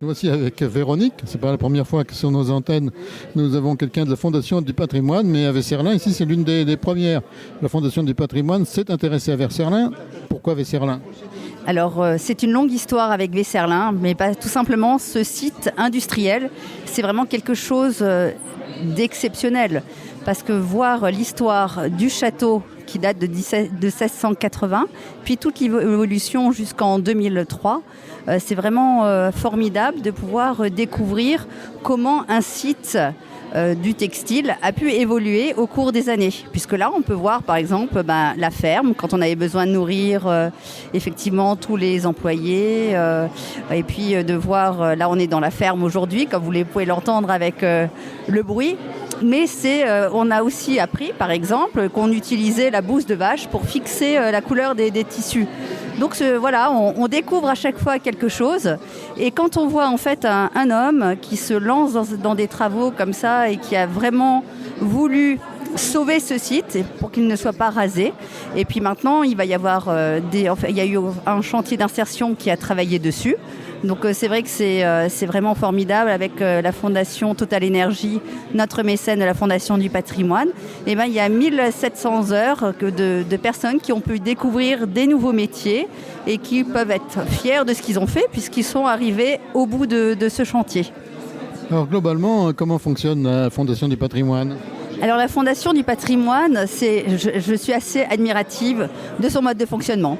Voici avec Véronique, c'est pas la première fois que sur nos antennes nous avons quelqu'un de la Fondation du patrimoine, mais à Vesserlin, ici c'est l'une des premières. La Fondation du patrimoine s'est intéressée à Vesserlin. Pourquoi Vesserlin ? Alors, c'est une longue histoire avec Vesserlin, mais pas tout simplement ce site industriel, c'est vraiment quelque chose d'exceptionnel. Parce que voir l'histoire du château qui date de 1680, puis toute l'évolution jusqu'en 2003, c'est vraiment formidable de pouvoir découvrir comment un site du textile a pu évoluer au cours des années. Puisque là, on peut voir par exemple la ferme, quand on avait besoin de nourrir effectivement tous les employés. Et puis de voir, là on est dans la ferme aujourd'hui, comme vous pouvez l'entendre avec le bruit. Mais on a aussi appris, par exemple, qu'on utilisait la bouse de vache pour fixer la couleur des tissus. Donc voilà, on découvre à chaque fois quelque chose. Et quand on voit en fait un homme qui se lance dans des travaux comme ça et qui a vraiment voulu sauver ce site pour qu'il ne soit pas rasé. Et puis maintenant, il va y avoir il y a eu un chantier d'insertion qui a travaillé dessus. Donc c'est vrai que c'est vraiment formidable avec la Fondation Total Énergie, notre mécène de la Fondation du patrimoine. Et il y a 1700 heures de personnes qui ont pu découvrir des nouveaux métiers et qui peuvent être fiers de ce qu'ils ont fait puisqu'ils sont arrivés au bout de ce chantier. Alors globalement, comment fonctionne la Fondation du patrimoine ? Alors la Fondation du patrimoine, je suis assez admirative de son mode de fonctionnement.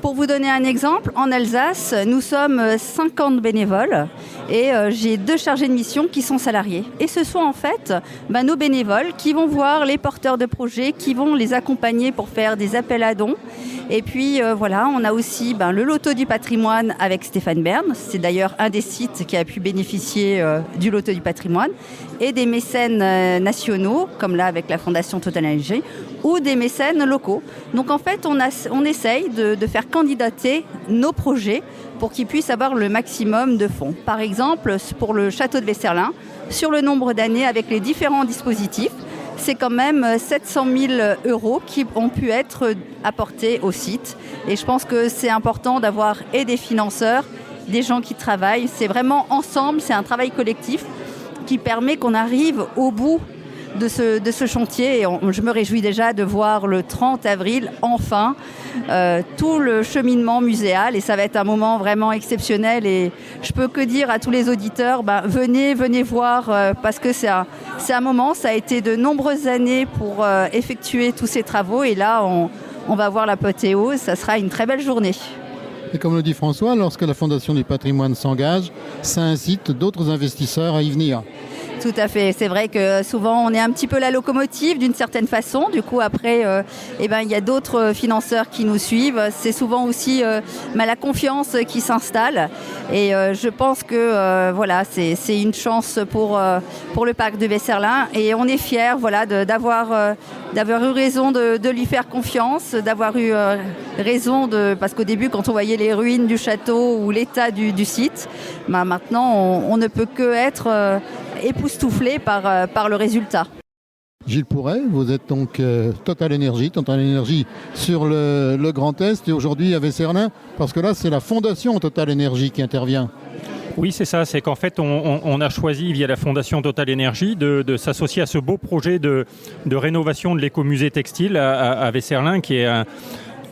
Pour vous donner un exemple, en Alsace, nous sommes 50 bénévoles et j'ai 2 chargés de mission qui sont salariés. Et ce sont en fait nos bénévoles qui vont voir les porteurs de projets, qui vont les accompagner pour faire des appels à dons. Et puis voilà, on a aussi le loto du patrimoine avec Stéphane Bern. C'est d'ailleurs un des sites qui a pu bénéficier du loto du patrimoine. Et des mécènes nationaux, comme là avec la Fondation Total Énergie, ou des mécènes locaux. Donc en fait, on essaye de faire candidater nos projets pour qu'ils puissent avoir le maximum de fonds. Par exemple, pour le château de Vesserlin, sur le nombre d'années avec les différents dispositifs, c'est quand même 700 000 € qui ont pu être apportés au site. Et je pense que c'est important d'avoir et des financeurs, des gens qui travaillent. C'est vraiment ensemble, c'est un travail collectif qui permet qu'on arrive au bout de ce chantier. Et je me réjouis déjà de voir le 30 avril, enfin, tout le cheminement muséal. Et ça va être un moment vraiment exceptionnel. Et je peux que dire à tous les auditeurs, venez voir, parce que c'est un moment, ça a été de nombreuses années pour effectuer tous ces travaux. Et là, on va voir l'apothéose. Ça sera une très belle journée. Et comme le dit François, lorsque la Fondation du patrimoine s'engage, ça incite d'autres investisseurs à y venir. Tout à fait. C'est vrai que souvent, on est un petit peu la locomotive d'une certaine façon. Du coup, après, il y a d'autres financeurs qui nous suivent. C'est souvent aussi la confiance qui s'installe. Et je pense que c'est une chance pour le parc de Vesserlin. Et on est fiers d'avoir eu raison de lui faire confiance, d'avoir eu raison parce qu'au début, quand on voyait les ruines du château ou l'état du site, maintenant, on ne peut que être époustouflé par le résultat. Gilles Pourret, vous êtes donc Total Énergie sur le Grand Est et aujourd'hui à Vesserlin, parce que là c'est la Fondation Total Énergie qui intervient. Oui, c'est ça, c'est qu'en fait on a choisi via la Fondation Total Énergie de s'associer à ce beau projet de rénovation de l'écomusée textile à Vesserlin, qui est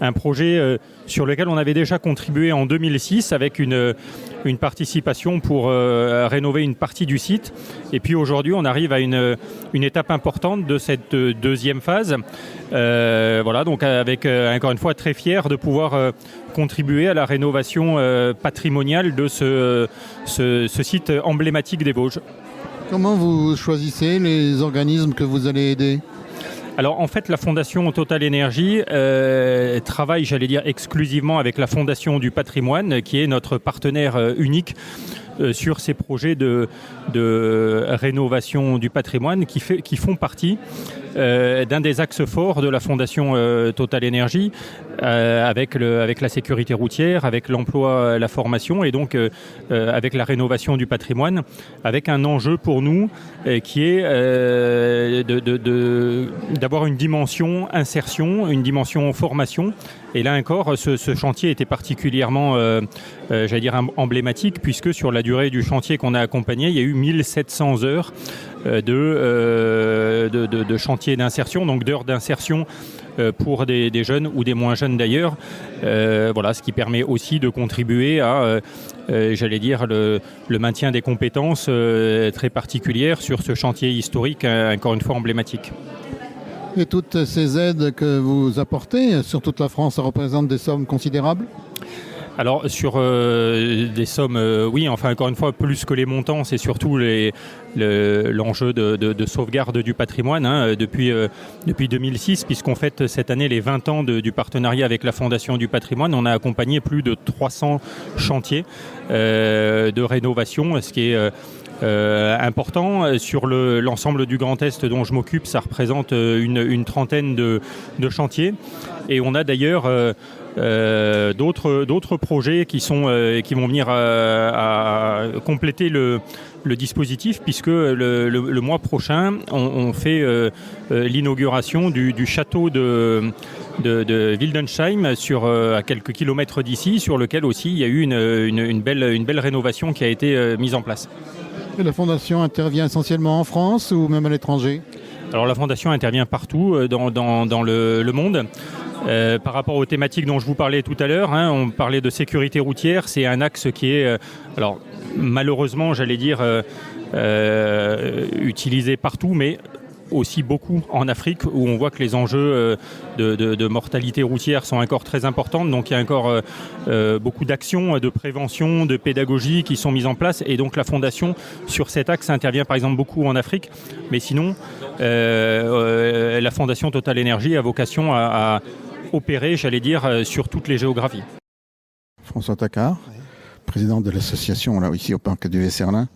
un projet sur lequel on avait déjà contribué en 2006 avec une participation pour rénover une partie du site. Et puis aujourd'hui, on arrive à une étape importante de cette deuxième phase. Donc avec, encore une fois, très fier de pouvoir contribuer à la rénovation patrimoniale de ce site emblématique des Vosges. Comment vous choisissez les organismes que vous allez aider ? Alors en fait, la Fondation Total Énergie travaille, exclusivement avec la Fondation du patrimoine, qui est notre partenaire unique sur ces projets de rénovation du patrimoine qui font partie d'un des axes forts de la Fondation Total Énergie, avec la sécurité routière, avec l'emploi, la formation et donc avec la rénovation du patrimoine, avec un enjeu pour nous qui est d'avoir une dimension insertion, une dimension formation. Et là encore, ce chantier était particulièrement, emblématique, puisque sur la durée du chantier qu'on a accompagné, il y a eu 1700 heures de chantier d'insertion, donc d'heures d'insertion pour des jeunes ou des moins jeunes d'ailleurs. Ce qui permet aussi de contribuer à, le maintien des compétences très particulières sur ce chantier historique, encore une fois emblématique. Et toutes ces aides que vous apportez sur toute la France, ça représente des sommes considérables ? Alors sur des sommes, oui, enfin encore une fois, plus que les montants, c'est surtout l'enjeu de sauvegarde du patrimoine depuis 2006, puisqu'on fête cette année les 20 ans du partenariat avec la Fondation du patrimoine. On a accompagné plus de 300 chantiers de rénovation, ce qui est important. Sur l'ensemble du Grand Est dont je m'occupe, ça représente une trentaine de chantiers. Et on a d'ailleurs d'autres projets qui vont venir à compléter le dispositif, puisque le mois prochain, on fait l'inauguration du château de Wildensheim à quelques kilomètres d'ici, sur lequel aussi il y a eu une belle rénovation qui a été mise en place. Et la Fondation intervient essentiellement en France ou même à l'étranger ? Alors la Fondation intervient partout dans le monde. Par rapport aux thématiques dont je vous parlais tout à l'heure, on parlait de sécurité routière, c'est un axe qui est, malheureusement, utilisé partout, mais aussi beaucoup en Afrique, où on voit que les enjeux de mortalité routière sont encore très importants. Donc il y a encore beaucoup d'actions de prévention, de pédagogie qui sont mises en place. Et donc la Fondation, sur cet axe, intervient par exemple beaucoup en Afrique. Mais sinon, la Fondation Total Énergie a vocation à opérer, sur toutes les géographies. François Tacquart, président de l'association ici au parc du Vesserlin.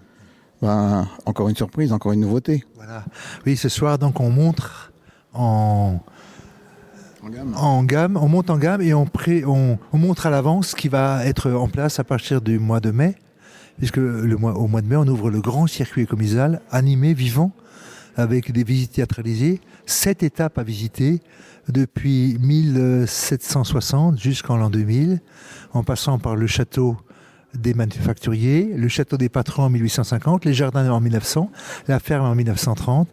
Encore une surprise, encore une nouveauté. Voilà. Oui, ce soir, donc, on montre en gamme, on monte en gamme et on montre à l'avance ce qui va être en place à partir du mois de mai, puisque au mois de mai, on ouvre le grand circuit écomusal, animé, vivant, avec des visites théâtralisées, 7 étapes à visiter, depuis 1760 jusqu'en l'an 2000, en passant par le château des manufacturiers, le château des patrons en 1850, les jardins en 1900, la ferme en 1930,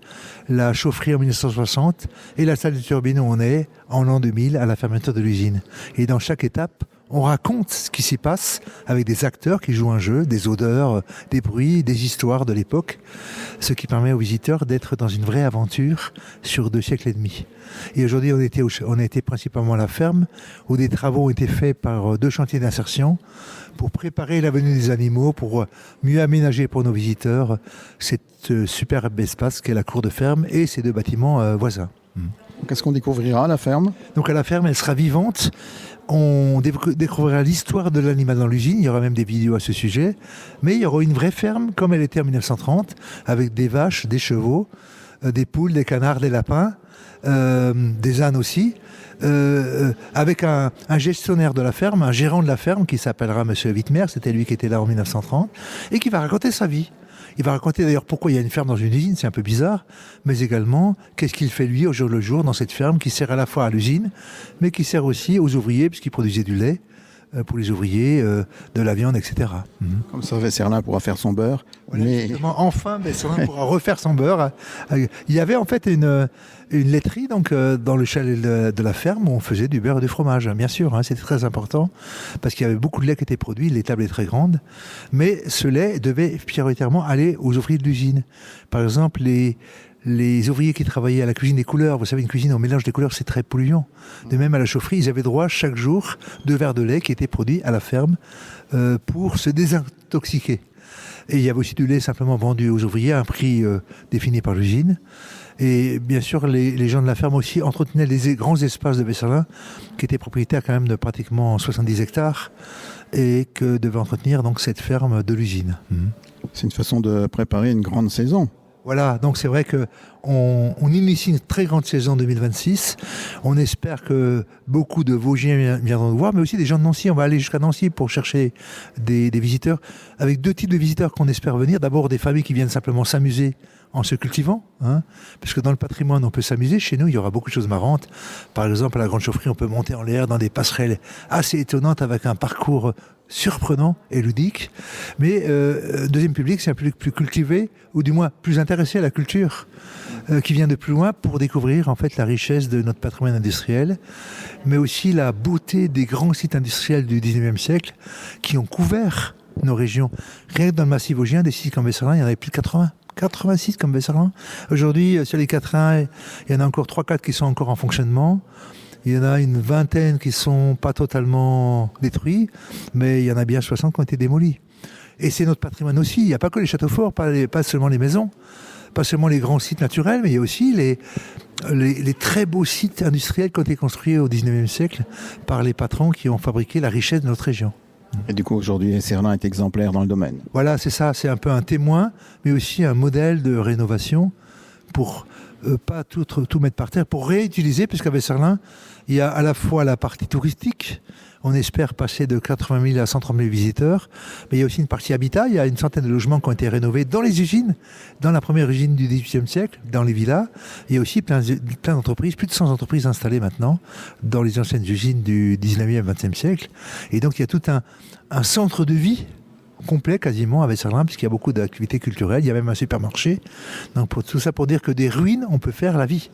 la chaufferie en 1960 et la salle de turbine où on est en l'an 2000 à la fermeture de l'usine. Et dans chaque étape, on raconte ce qui s'y passe avec des acteurs qui jouent un jeu, des odeurs, des bruits, des histoires de l'époque, ce qui permet aux visiteurs d'être dans une vraie aventure sur 2 siècles et demi. Et aujourd'hui, on était principalement à la ferme, où des travaux ont été faits par 2 chantiers d'insertion pour préparer la venue des animaux, pour mieux aménager pour nos visiteurs cet superbe espace qu'est la cour de ferme et ces 2 bâtiments voisins. Qu'est-ce qu'on découvrira à la ferme ? Donc à la ferme, elle sera vivante. On découvrira l'histoire de l'animal dans l'usine, il y aura même des vidéos à ce sujet, mais il y aura une vraie ferme comme elle était en 1930, avec des vaches, des chevaux, des poules, des canards, des lapins, des ânes aussi, avec un gestionnaire de la ferme, un gérant de la ferme qui s'appellera Monsieur Wittmer, c'était lui qui était là en 1930, et qui va raconter sa vie. Il va raconter d'ailleurs pourquoi il y a une ferme dans une usine, c'est un peu bizarre, mais également qu'est-ce qu'il fait lui au jour le jour dans cette ferme qui sert à la fois à l'usine, mais qui sert aussi aux ouvriers, puisqu'il produisait du lait pour les ouvriers, de la viande, etc. Comme ça, Vesserlin pourra faire son beurre. Voilà, enfin, Vesserlin pourra refaire son beurre. Il y avait en fait une laiterie donc, dans le chalet de la ferme où on faisait du beurre et du fromage, bien sûr. C'était très important parce qu'il y avait beaucoup de lait qui était produit, l'étable est très grande. Mais ce lait devait prioritairement aller aux ouvriers de l'usine. Par exemple, les ouvriers qui travaillaient à la cuisine des couleurs, vous savez, une cuisine au mélange des couleurs, c'est très polluant. De même, à la chaufferie, ils avaient droit chaque jour 2 verres de lait qui étaient produits à la ferme pour se désintoxiquer. Et il y avait aussi du lait simplement vendu aux ouvriers à un prix défini par l'usine. Et bien sûr, les gens de la ferme aussi entretenaient les grands espaces de Vesserlin, qui étaient propriétaires quand même de pratiquement 70 hectares, et que devait entretenir donc cette ferme de l'usine. C'est une façon de préparer une grande saison. Voilà, donc c'est vrai qu'on initie une très grande saison 2026. On espère que beaucoup de Vosgiens viendront nous voir, mais aussi des gens de Nancy. On va aller jusqu'à Nancy pour chercher des visiteurs, avec 2 types de visiteurs qu'on espère venir. D'abord, des familles qui viennent simplement s'amuser en se cultivant, parce que dans le patrimoine, on peut s'amuser. Chez nous, il y aura beaucoup de choses marrantes. Par exemple, à la Grande Chaufferie, on peut monter en l'air dans des passerelles assez étonnantes avec un parcours surprenant et ludique. Mais deuxième public, c'est un public plus cultivé, ou du moins plus intéressé à la culture, qui vient de plus loin pour découvrir en fait la richesse de notre patrimoine industriel, mais aussi la beauté des grands sites industriels du 19e siècle qui ont couvert nos régions. Rien que dans le massif vosgien, des sites comme Vesserlin, il y en avait plus de 80 sites comme Vesserlin. Aujourd'hui, sur les 80, il y en a encore 3-4 qui sont encore en fonctionnement. Il y en a une vingtaine qui sont pas totalement détruits, mais il y en a bien 60 qui ont été démolis. Et c'est notre patrimoine aussi. Il n'y a pas que les châteaux forts, pas seulement les maisons, pas seulement les grands sites naturels, mais il y a aussi les très beaux sites industriels qui ont été construits au 19e siècle par les patrons qui ont fabriqué la richesse de notre région. Et du coup, aujourd'hui, Vesserlin est exemplaire dans le domaine. Voilà, c'est ça. C'est un peu un témoin, mais aussi un modèle de rénovation pour pas tout mettre par terre, pour réutiliser, puisqu'à Vesserlin, il y a à la fois la partie touristique. On espère passer de 80 000 à 130 000 visiteurs. Mais il y a aussi une partie habitat. Il y a une centaine de logements qui ont été rénovés dans les usines, dans la première usine du XVIIIe siècle, dans les villas. Il y a aussi plein d'entreprises, plus de 100 entreprises installées maintenant dans les anciennes usines du 19e, 20e siècle. Et donc il y a tout un centre de vie complet quasiment à Vesserlin, puisqu'il y a beaucoup d'activités culturelles. Il y a même un supermarché. Donc tout ça pour dire que des ruines, on peut faire la vie.